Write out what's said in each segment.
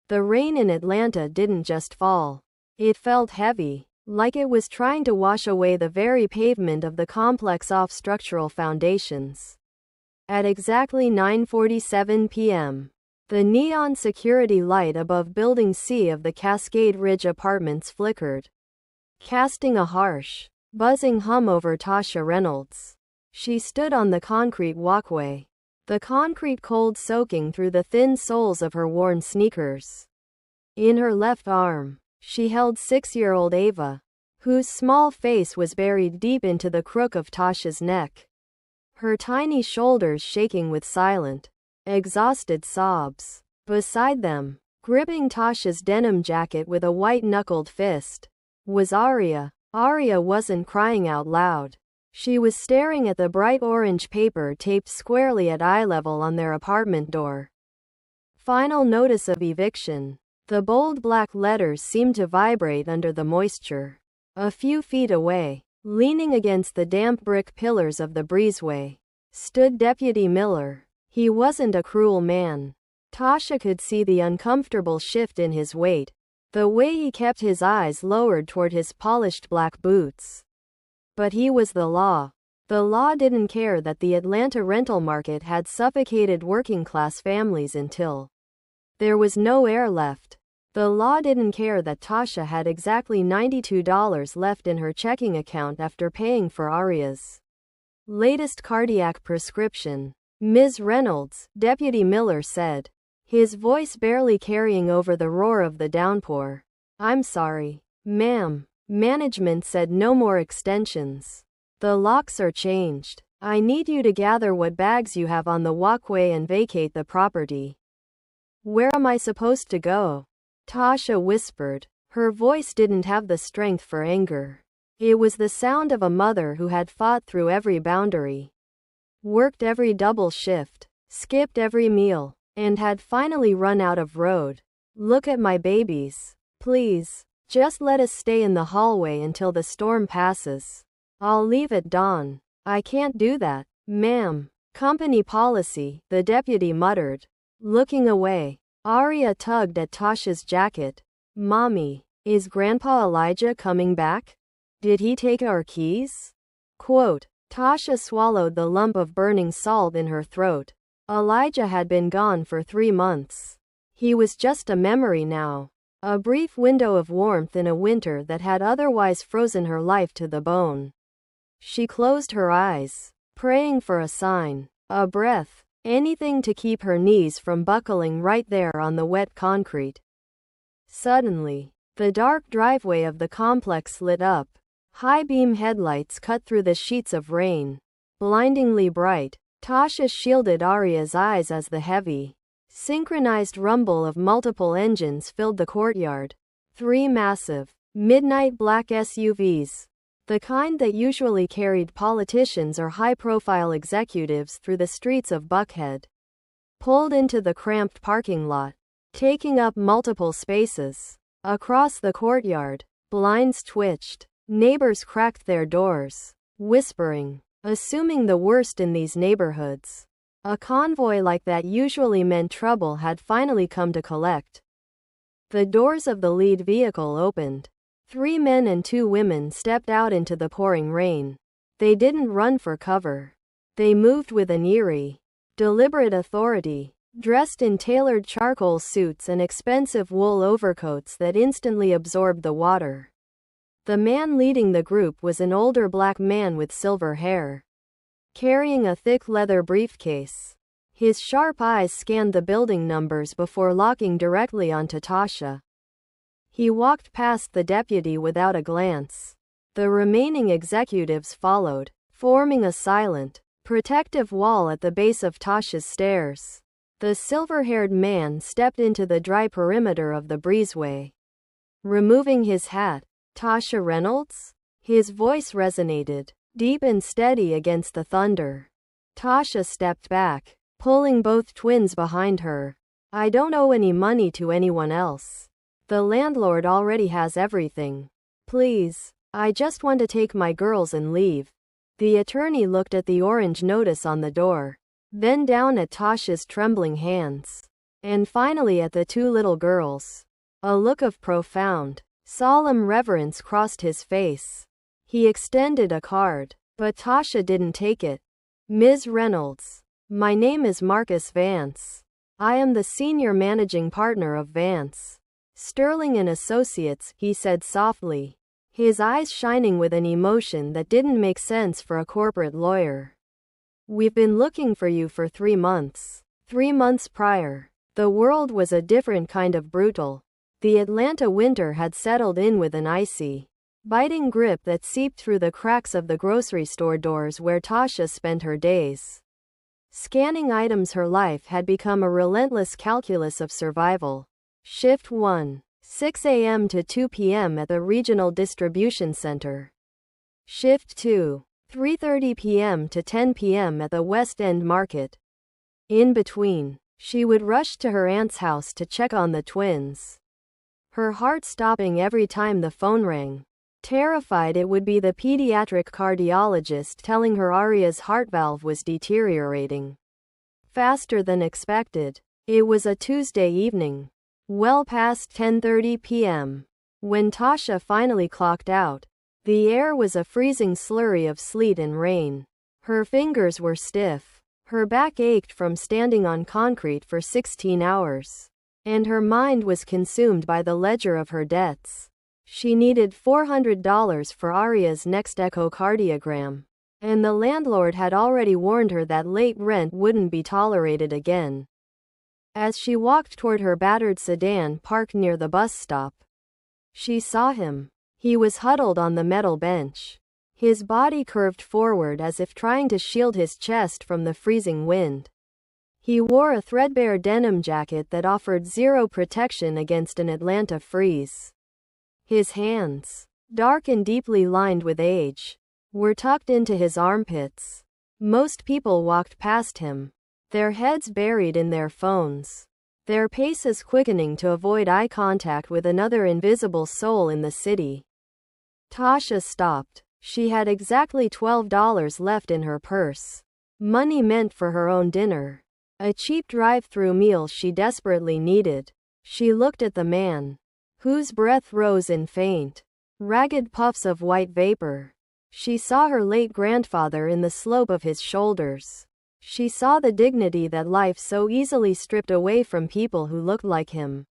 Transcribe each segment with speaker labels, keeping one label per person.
Speaker 1: The rain in Atlanta didn't just fall. It felt heavy, like it was trying to wash away the very pavement of the complex off structural foundations. At exactly 9:47 p.m., the neon security light above Building C of the Cascade Ridge Apartments flickered, casting a harsh, buzzing hum over Tasha Reynolds. She stood on the concrete walkway, the concrete cold soaking through the thin soles of her worn sneakers. In her left arm, she held 6-year-old Ava, whose small face was buried deep into the crook of Tasha's neck, her tiny shoulders shaking with silent, exhausted sobs. Beside them, gripping Tasha's denim jacket with a white-knuckled fist, was Aria. Aria wasn't crying out loud. She was staring at the bright orange paper taped squarely at eye level on their apartment door. Final notice of eviction. The bold black letters seemed to vibrate under the moisture. A few feet away, leaning against the damp brick pillars of the breezeway, stood Deputy Miller. He wasn't a cruel man. Tasha could see the uncomfortable shift in his weight, the way he kept his eyes lowered toward his polished black boots. But he was the law. The law didn't care that the Atlanta rental market had suffocated working-class families until there was no air left. The law didn't care that Tasha had exactly $92 left in her checking account after paying for Aria's latest cardiac prescription. "Ms. Reynolds," Deputy Miller said, his voice barely carrying over the roar of the downpour. "I'm sorry, ma'am." Management said no more extensions. "The locks are changed. I need you to gather what bags you have on the walkway and vacate the property." "Where am I supposed to go?" Tasha whispered. Her voice didn't have the strength for anger. It was the sound of a mother who had fought through every boundary, worked every double shift, skipped every meal, and had finally run out of road. "Look at my babies. Please. Just let us stay in the hallway until the storm passes. I'll leave at dawn." "I can't do that, ma'am. Company policy," the deputy muttered, looking away. Aria tugged at Tasha's jacket. "Mommy, is Grandpa Elijah coming back? Did he take our keys?" Quote. Tasha swallowed the lump of burning salt in her throat. Elijah had been gone for 3 months. He was just a memory now. A brief window of warmth in a winter that had otherwise frozen her life to the bone. She closed her eyes, praying for a sign, a breath, anything to keep her knees from buckling right there on the wet concrete. Suddenly, the dark driveway of the complex lit up. High-beam headlights cut through the sheets of rain, blindingly bright. Tasha shielded Aria's eyes as the heavy, synchronized rumble of multiple engines filled the courtyard. 3 massive, midnight black SUVs, the kind that usually carried politicians or high-profile executives through the streets of Buckhead, pulled into the cramped parking lot, taking up multiple spaces. Across the courtyard, blinds twitched, neighbors cracked their doors, whispering, assuming the worst in these neighborhoods. A convoy like that usually meant trouble had finally come to collect. The doors of the lead vehicle opened. 3 men and 2 women stepped out into the pouring rain. They didn't run for cover. They moved with an eerie, deliberate authority, dressed in tailored charcoal suits and expensive wool overcoats that instantly absorbed the water. The man leading the group was an older black man with silver hair, carrying a thick leather briefcase. His sharp eyes scanned the building numbers before locking directly onto Tasha. He walked past the deputy without a glance. The remaining executives followed, forming a silent, protective wall at the base of Tasha's stairs. The silver-haired man stepped into the dry perimeter of the breezeway, removing his hat. "Tasha Reynolds?" His voice resonated, deep and steady against the thunder. Tasha stepped back, pulling both twins behind her. "I don't owe any money to anyone else. The landlord already has everything. Please, I just want to take my girls and leave." The attorney looked at the orange notice on the door, then down at Tasha's trembling hands. and finally at the two little girls. A look of profound, solemn reverence crossed his face. He extended a card, but Tasha didn't take it. "Ms. Reynolds, my name is Marcus Vance. I am the senior managing partner of Vance, Sterling and Associates," he said softly, his eyes shining with an emotion that didn't make sense for a corporate lawyer. "We've been looking for you for 3 months. 3 months prior, the world was a different kind of brutal. The Atlanta winter had settled in with an icy, biting grip that seeped through the cracks of the grocery store doors where Tasha spent her days. Scanning items, her life had become a relentless calculus of survival. Shift 1, 6 a.m. to 2 p.m. at the Regional Distribution Center. Shift 2, 3:30 p.m. to 10 p.m. at the West End Market. In between, she would rush to her aunt's house to check on the twins, her heart stopping every time the phone rang. Terrified it would be the pediatric cardiologist telling her Aria's heart valve was deteriorating faster than expected. It was a Tuesday evening, well past 10:30 p.m. when Tasha finally clocked out. The air was a freezing slurry of sleet and rain. Her fingers were stiff, her back ached from standing on concrete for 16 hours, and her mind was consumed by the ledger of her debts. She needed $400 for Aria's next echocardiogram, and the landlord had already warned her that late rent wouldn't be tolerated again. As she walked toward her battered sedan parked near the bus stop, she saw him. He was huddled on the metal bench, his body curved forward as if trying to shield his chest from the freezing wind. He wore a threadbare denim jacket that offered zero protection against an Atlanta freeze. His hands, dark and deeply lined with age, were tucked into his armpits. Most people walked past him, their heads buried in their phones, their paces quickening to avoid eye contact with another invisible soul in the city. Tasha stopped. She had exactly $12 left in her purse, money meant for her own dinner, a cheap drive-through meal she desperately needed. She looked at the man, whose breath rose in faint, ragged puffs of white vapor. She saw her late grandfather in the slope of his shoulders. She saw the dignity that life so easily stripped away from people who looked like him.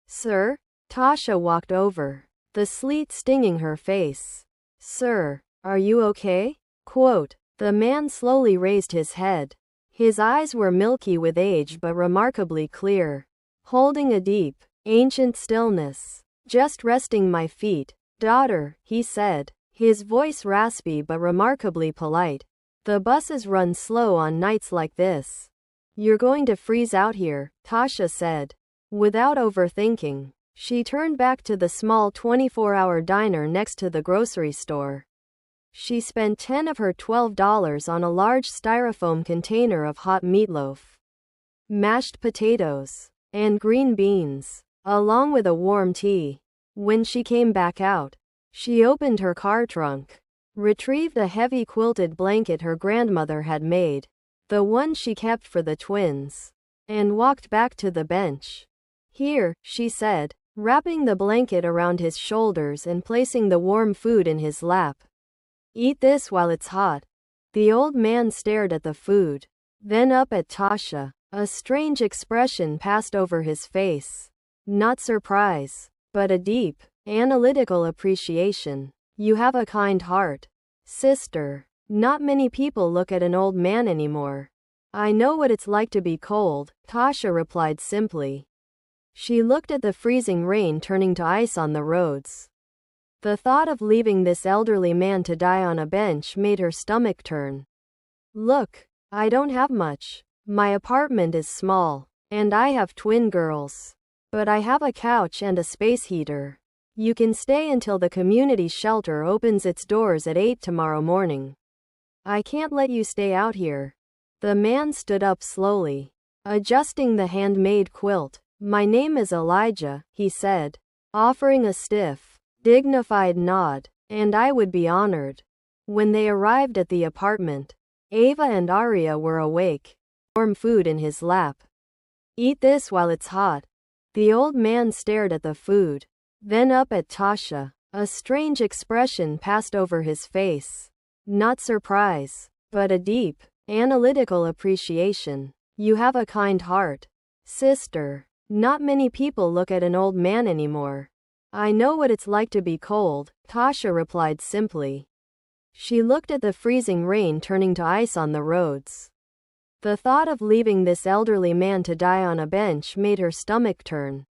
Speaker 1: "Sir?" Tasha walked over, the sleet stinging her face. "Sir, are you okay?" Quote. The man slowly raised his head. His eyes were milky with age but remarkably clear, holding a deep, ancient stillness. "Just resting my feet, daughter," he said, his voice raspy but remarkably polite. "The buses run slow on nights like this. You're going to freeze out here," Tasha said. Without overthinking, she turned back to the small 24-hour diner next to the grocery store. She spent $10 of her $12 on a large styrofoam container of hot meatloaf, mashed potatoes, and green beans, along with a warm tea. When she came back out, she opened her car trunk, retrieved a heavy quilted blanket her grandmother had made, the one she kept for the twins, and walked back to the bench. "Here," she said, wrapping the blanket around his shoulders and placing the warm food in his lap. "Eat this while it's hot." The old man stared at the food, then up at Tasha. A strange expression passed over his face. Not surprise, but a deep, analytical appreciation. "You have a kind heart, sister. Not many people look at an old man anymore." "I know what it's like to be cold," Tasha replied simply. She looked at the freezing rain turning to ice on the roads. The thought of leaving this elderly man to die on a bench made her stomach turn. "Look, I don't have much. My apartment is small, and I have twin girls. But I have a couch and a space heater. You can stay until the community shelter opens its doors at 8 tomorrow morning. I can't let you stay out here." The man stood up slowly, adjusting the handmade quilt. "My name is Elijah," he said, offering a stiff, dignified nod, "and I would be honored." When they arrived at the apartment, Ava and Aria were awake, warm food in his lap. Eat this while it's hot. The old man stared at the food, then up at Tasha. A strange expression passed over his face. Not surprise, but a deep, analytical appreciation. You have a kind heart, sister. Not many people look at an old man anymore. I know what it's like to be cold, Tasha replied simply. She looked at the freezing rain turning to ice on the roads. The thought of leaving this elderly man to die on a bench made her stomach turn.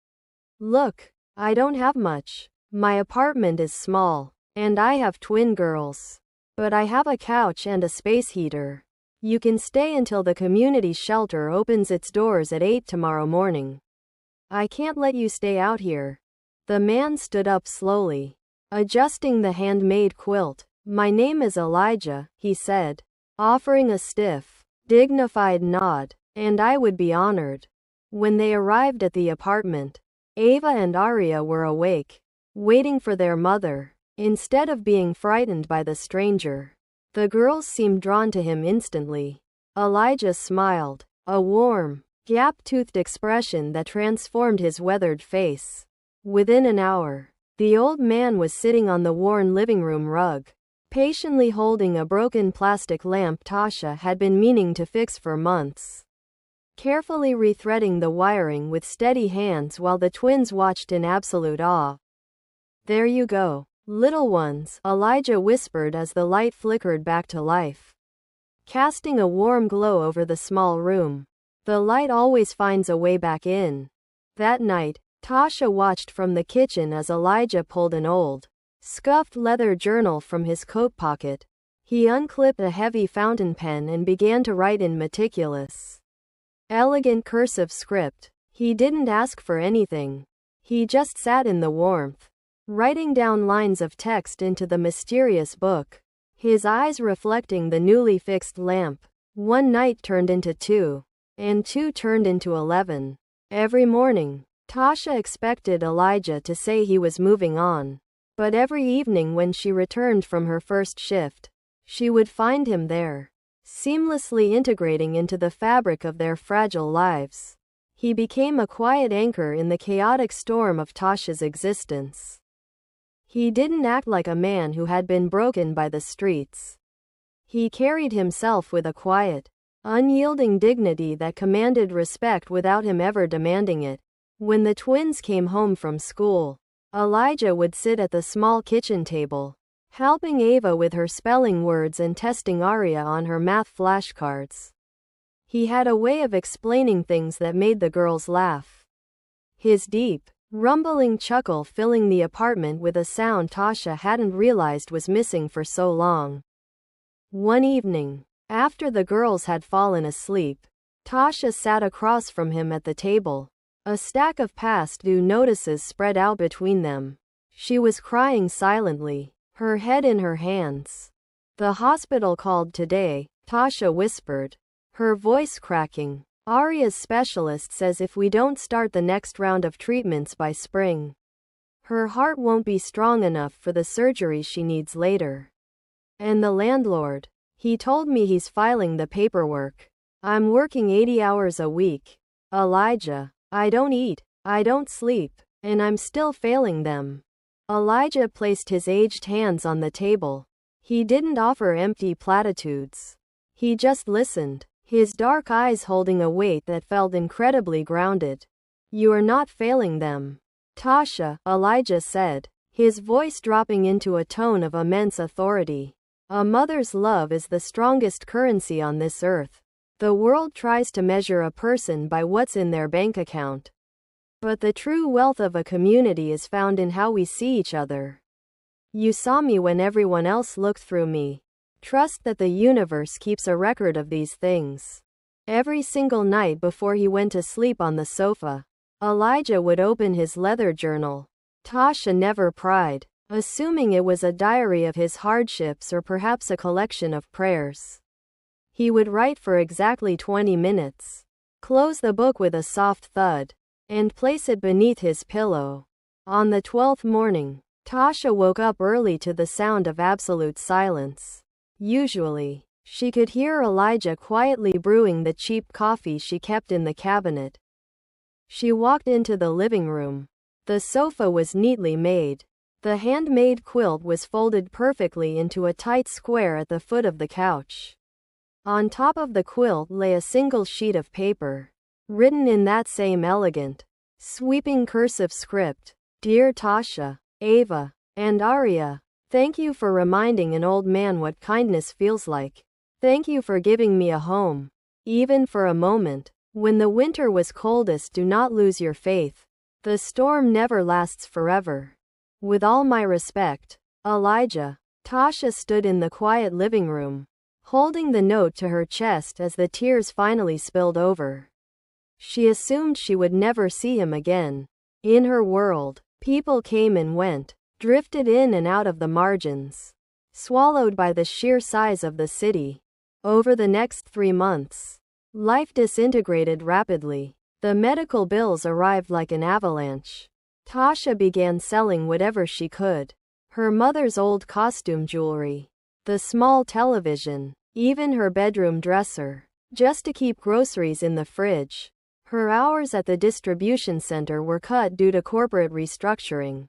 Speaker 1: Look, I don't have much. My apartment is small, and I have twin girls. But I have a couch and a space heater. You can stay until the community shelter opens its doors at 8 tomorrow morning. I can't let you stay out here. The man stood up slowly, adjusting the handmade quilt. My name is Elijah, he said, offering a stiff, dignified nod, and I would be honored. When they arrived at the apartment, Ava and Arya were awake, waiting for their mother. Instead of being frightened by the stranger, the girls seemed drawn to him instantly. Elijah smiled, a warm, gap-toothed expression that transformed his weathered face. Within an hour, the old man was sitting on the worn living room rug, patiently holding a broken plastic lamp Tasha had been meaning to fix for months. Carefully rethreading the wiring with steady hands while the twins watched in absolute awe. There you go, little ones, Elijah whispered as the light flickered back to life, casting a warm glow over the small room. The light always finds a way back in. That night, Tasha watched from the kitchen as Elijah pulled an old, scuffed leather journal from his coat pocket. He unclipped a heavy fountain pen and began to write in meticulous, elegant cursive script. He didn't ask for anything. He just sat in the warmth, writing down lines of text into the mysterious book, his eyes reflecting the newly fixed lamp. One night turned into 2, and 2 turned into 11. Every morning, Tasha expected Elijah to say he was moving on. But every evening when she returned from her first shift, she would find him there, seamlessly integrating into the fabric of their fragile lives. He became a quiet anchor in the chaotic storm of Tasha's existence. He didn't act like a man who had been broken by the streets. He carried himself with a quiet, unyielding dignity that commanded respect without him ever demanding it. When the twins came home from school, Elijah would sit at the small kitchen table, helping Ava with her spelling words and testing Arya on her math flashcards. He had a way of explaining things that made the girls laugh. His deep, rumbling chuckle filling the apartment with a sound Tasha hadn't realized was missing for so long. One evening, after the girls had fallen asleep, Tasha sat across from him at the table, a stack of past due notices spread out between them. She was crying silently, her head in her hands. The hospital called today, Tasha whispered, her voice cracking. Arya's specialist says if we don't start the next round of treatments by spring, her heart won't be strong enough for the surgery she needs later. And the landlord, he told me he's filing the paperwork. I'm working 80 hours a week. Elijah, I don't eat, I don't sleep, and I'm still failing them. Elijah placed his aged hands on the table. He didn't offer empty platitudes. He just listened, his dark eyes holding a weight that felt incredibly grounded. You are not failing them, Tasha, Elijah said, his voice dropping into a tone of immense authority. A mother's love is the strongest currency on this earth. The world tries to measure a person by what's in their bank account. But the true wealth of a community is found in how we see each other. You saw me when everyone else looked through me. Trust that the universe keeps a record of these things. Every single night before he went to sleep on the sofa, Elijah would open his leather journal. Tasha never pried, assuming it was a diary of his hardships or perhaps a collection of prayers. He would write for exactly 20 minutes, close the book with a soft thud, and place it beneath his pillow. On the 12th morning, Tasha woke up early to the sound of absolute silence. Usually, she could hear Elijah quietly brewing the cheap coffee she kept in the cabinet. She walked into the living room. The sofa was neatly made. The handmade quilt was folded perfectly into a tight square at the foot of the couch. On top of the quilt lay a single sheet of paper, written in that same elegant, sweeping cursive script. Dear Tasha, Ava, and Arya, thank you for reminding an old man what kindness feels like. Thank you for giving me a home, even for a moment. When the winter was coldest, do not lose your faith. The storm never lasts forever. With all my respect, Elijah. Tasha stood in the quiet living room, holding the note to her chest as the tears finally spilled over. She assumed she would never see him again. In her world, people came and went, drifted in and out of the margins, swallowed by the sheer size of the city. Over the next 3 months, life disintegrated rapidly. The medical bills arrived like an avalanche. Tasha began selling whatever she could. Her mother's old costume jewelry, the small television, even her bedroom dresser, just to keep groceries in the fridge. Her hours at the distribution center were cut due to corporate restructuring,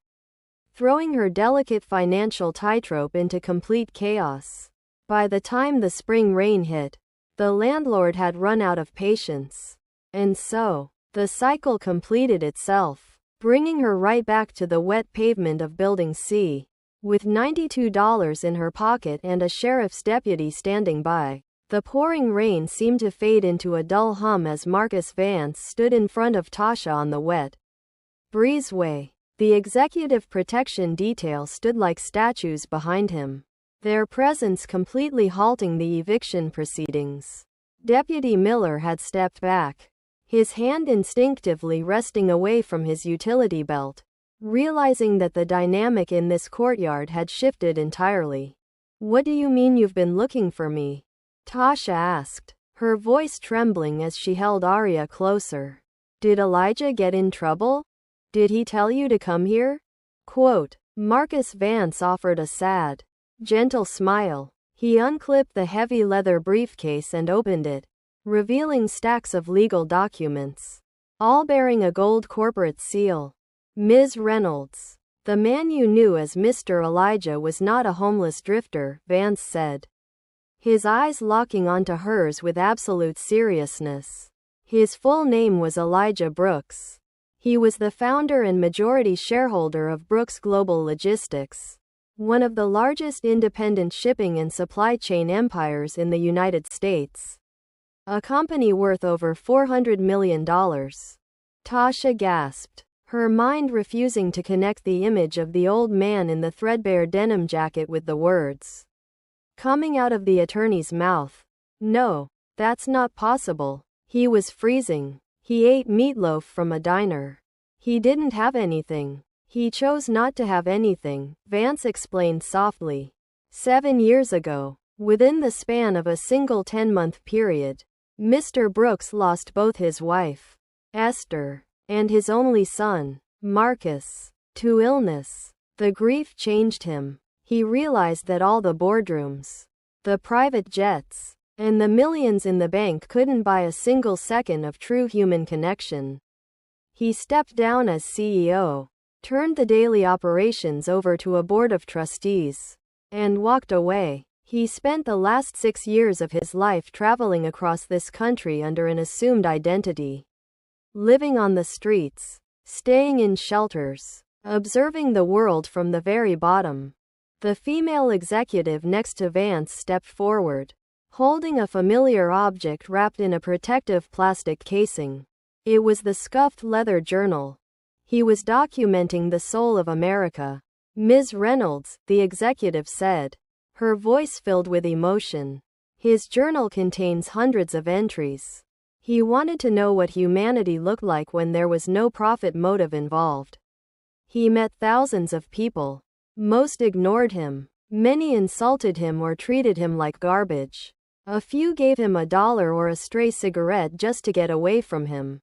Speaker 1: throwing her delicate financial tightrope into complete chaos. By the time the spring rain hit, the landlord had run out of patience. And so, the cycle completed itself, bringing her right back to the wet pavement of Building C. With $92 in her pocket and a sheriff's deputy standing by, the pouring rain seemed to fade into a dull hum as Marcus Vance stood in front of Tasha on the wet breezeway. The executive protection detail stood like statues behind him, their presence completely halting the eviction proceedings. Deputy Miller had stepped back, his hand instinctively resting away from his utility belt, realizing that the dynamic in this courtyard had shifted entirely. What do you mean you've been looking for me? Tasha asked, her voice trembling as she held Arya closer. Did Elijah get in trouble? Did he tell you to come here? Quote, Marcus Vance offered a sad, gentle smile. He unclipped the heavy leather briefcase and opened it, revealing stacks of legal documents, all bearing a gold corporate seal. Ms. Reynolds, the man you knew as Mr. Elijah was not a homeless drifter, Vance said, his eyes locking onto hers with absolute seriousness. His full name was Elijah Brooks. He was the founder and majority shareholder of Brooks Global Logistics, one of the largest independent shipping and supply chain empires in the United States. A company worth over $400 million. Tasha gasped, her mind refusing to connect the image of the old man in the threadbare denim jacket with the words coming out of the attorney's mouth. No, that's not possible. He was freezing. He ate meatloaf from a diner. He didn't have anything. He chose not to have anything, Vance explained softly. 7 years ago, within the span of a single 10-month period, Mr. Brooks lost both his wife, Esther, and his only son, Marcus, to illness. The grief changed him. He realized that all the boardrooms, the private jets, and the millions in the bank couldn't buy a single second of true human connection. He stepped down as CEO, turned the daily operations over to a board of trustees, and walked away. He spent the last 6 years of his life traveling across this country under an assumed identity, living on the streets, staying in shelters, observing the world from the very bottom. The female executive next to Vance stepped forward, holding a familiar object wrapped in a protective plastic casing. It was the scuffed leather journal. He was documenting the soul of America. Ms. Reynolds, the executive said, her voice filled with emotion. His journal contains hundreds of entries. He wanted to know what humanity looked like when there was no profit motive involved. He met thousands of people. Most ignored him. Many insulted him or treated him like garbage. A few gave him $1 or a stray cigarette just to get away from him.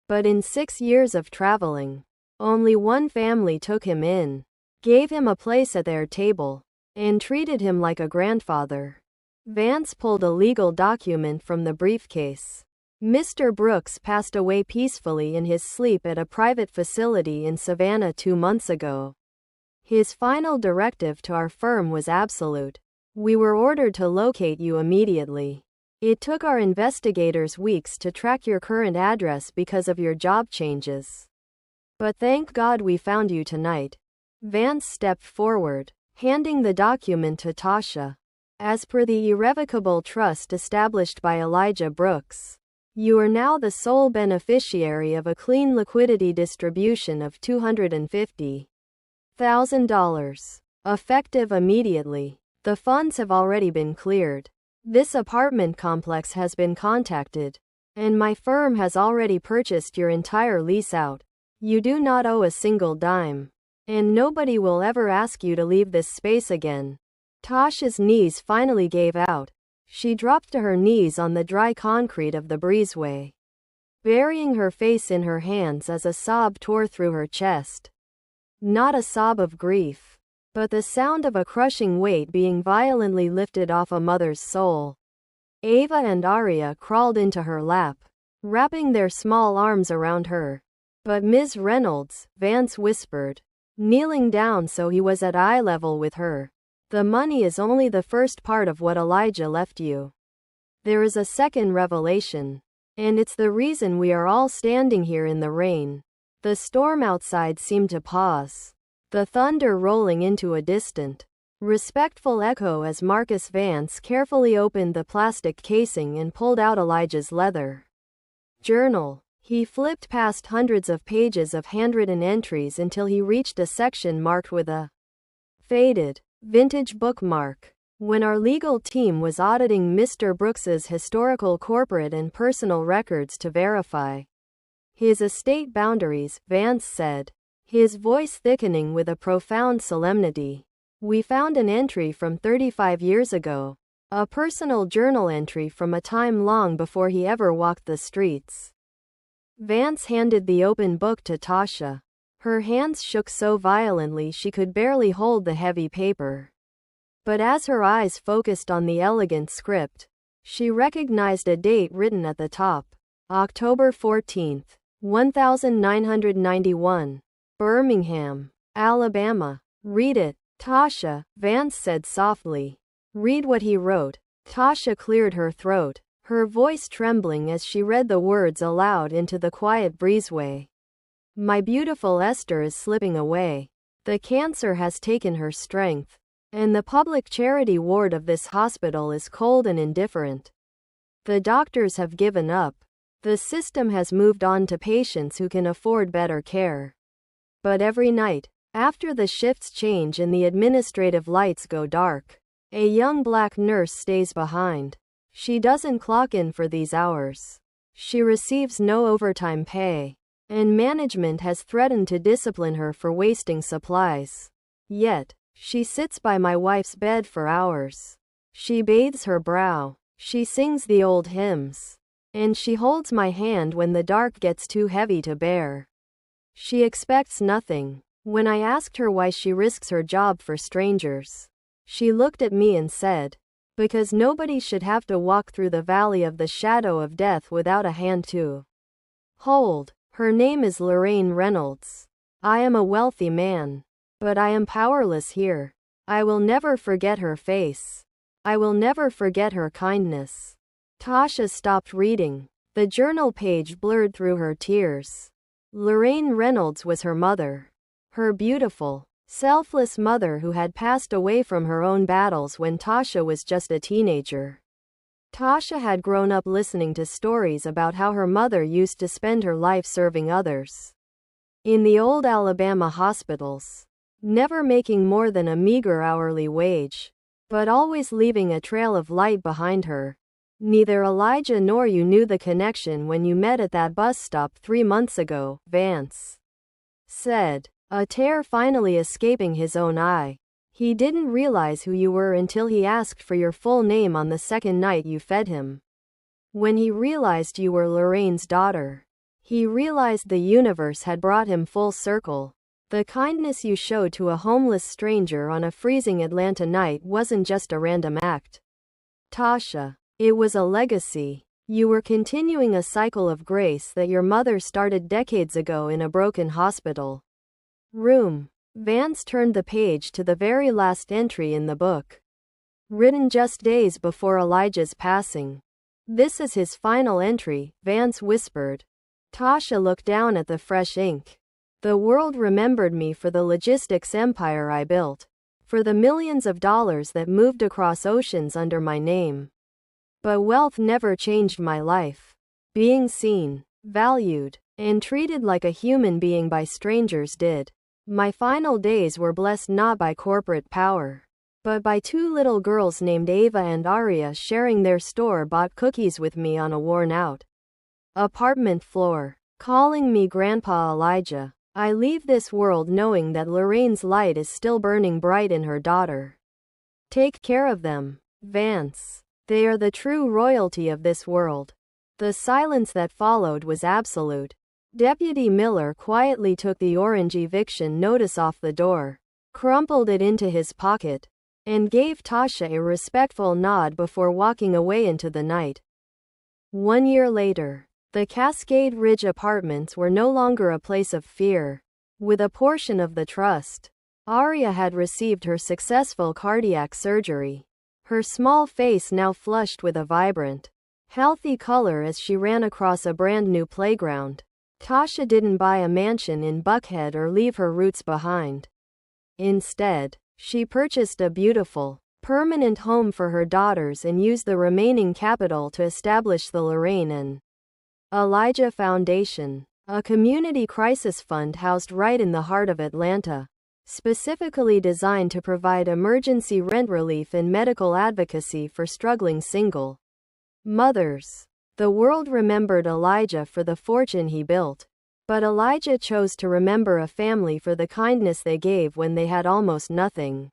Speaker 1: But in 6 years of traveling, only one family took him in, gave him a place at their table, and treated him like a grandfather. Vance pulled a legal document from the briefcase. Mr. Brooks passed away peacefully in his sleep at a private facility in Savannah 2 months ago. His final directive to our firm was absolute. We were ordered to locate you immediately. It took our investigators weeks to track your current address because of your job changes. But thank God we found you tonight. Vance stepped forward, handing the document to Tasha. As per the irrevocable trust established by Elijah Brooks, you are now the sole beneficiary of a clean liquidity distribution of $250,000. Effective immediately. The funds have already been cleared. This apartment complex has been contacted, and my firm has already purchased your entire lease out. You do not owe a single dime, and nobody will ever ask you to leave this space again. Tasha's knees finally gave out. She dropped to her knees on the dry concrete of the breezeway, burying her face in her hands as a sob tore through her chest. Not a sob of grief, but the sound of a crushing weight being violently lifted off a mother's soul. Ava and Aria crawled into her lap, wrapping their small arms around her. But Ms. Reynolds, Vance whispered, kneeling down so he was at eye level with her. The money is only the first part of what Elijah left you. There is a second revelation, and it's the reason we are all standing here in the rain. The storm outside seemed to pause, the thunder rolling into a distant, respectful echo as Marcus Vance carefully opened the plastic casing and pulled out Elijah's leather journal. He flipped past hundreds of pages of handwritten entries until he reached a section marked with a faded, vintage bookmark. When our legal team was auditing Mr. Brooks's historical corporate and personal records to verify his estate boundaries, Vance said, his voice thickening with a profound solemnity, we found an entry from 35 years ago, a personal journal entry from a time long before he ever walked the streets. Vance handed the open book to Tasha. Her hands shook so violently she could barely hold the heavy paper. But as her eyes focused on the elegant script, she recognized a date written at the top. October 14, 1991. Birmingham, Alabama. Read it, Tasha, Vance said softly. Read what he wrote. Tasha cleared her throat, her voice trembling as she read the words aloud into the quiet breezeway. My beautiful Esther is slipping away. The cancer has taken her strength, and the public charity ward of this hospital is cold and indifferent. The doctors have given up. The system has moved on to patients who can afford better care. But every night, after the shifts change and the administrative lights go dark, a young black nurse stays behind. She doesn't clock in for these hours. She receives no overtime pay, and management has threatened to discipline her for wasting supplies. Yet, she sits by my wife's bed for hours. She bathes her brow. She sings the old hymns. And she holds my hand when the dark gets too heavy to bear. She expects nothing. When I asked her why she risks her job for strangers, she looked at me and said, because nobody should have to walk through the valley of the shadow of death without a hand to hold. Her name is Lorraine Reynolds. I am a wealthy man, but I am powerless here. I will never forget her face. I will never forget her kindness. Tasha stopped reading. The journal page blurred through her tears. Lorraine Reynolds was her mother. Her beautiful, selfless mother who had passed away from her own battles when Tasha was just a teenager. Tasha had grown up listening to stories about how her mother used to spend her life serving others in the old Alabama hospitals, never making more than a meager hourly wage, but always leaving a trail of light behind her. Neither Elijah nor you knew the connection when you met at that bus stop 3 months ago, Vance said, a tear finally escaping his own eye. He didn't realize who you were until he asked for your full name on the second night you fed him. When he realized you were Lorraine's daughter, he realized the universe had brought him full circle. The kindness you showed to a homeless stranger on a freezing Atlanta night wasn't just a random act, Tasha. It was a legacy. You were continuing a cycle of grace that your mother started decades ago in a broken hospital room. Vance turned the page to the very last entry in the book, written just days before Elijah's passing. "This is his final entry," Vance whispered. Tasha looked down at the fresh ink. "The world remembered me for the logistics empire I built, for the millions of dollars that moved across oceans under my name. But wealth never changed my life. Being seen, valued, and treated like a human being by strangers did. My final days were blessed not by corporate power, but by two little girls named Ava and Aria sharing their store-bought cookies with me on a worn-out apartment floor, calling me Grandpa Elijah. I leave this world knowing that Lorraine's light is still burning bright in her daughter. Take care of them, Vance. They are the true royalty of this world." The silence that followed was absolute. Deputy Miller quietly took the orange eviction notice off the door, crumpled it into his pocket, and gave Tasha a respectful nod before walking away into the night. 1 year later, the Cascade Ridge apartments were no longer a place of fear. With a portion of the trust, Aria had received her successful cardiac surgery, her small face now flushed with a vibrant, healthy color as she ran across a brand new playground. Tasha didn't buy a mansion in Buckhead or leave her roots behind. Instead, she purchased a beautiful, permanent home for her daughters and used the remaining capital to establish the Lorraine and Elijah Foundation, a community crisis fund housed right in the heart of Atlanta, specifically designed to provide emergency rent relief and medical advocacy for struggling single mothers. The world remembered Elijah for the fortune he built, but Elijah chose to remember a family for the kindness they gave when they had almost nothing.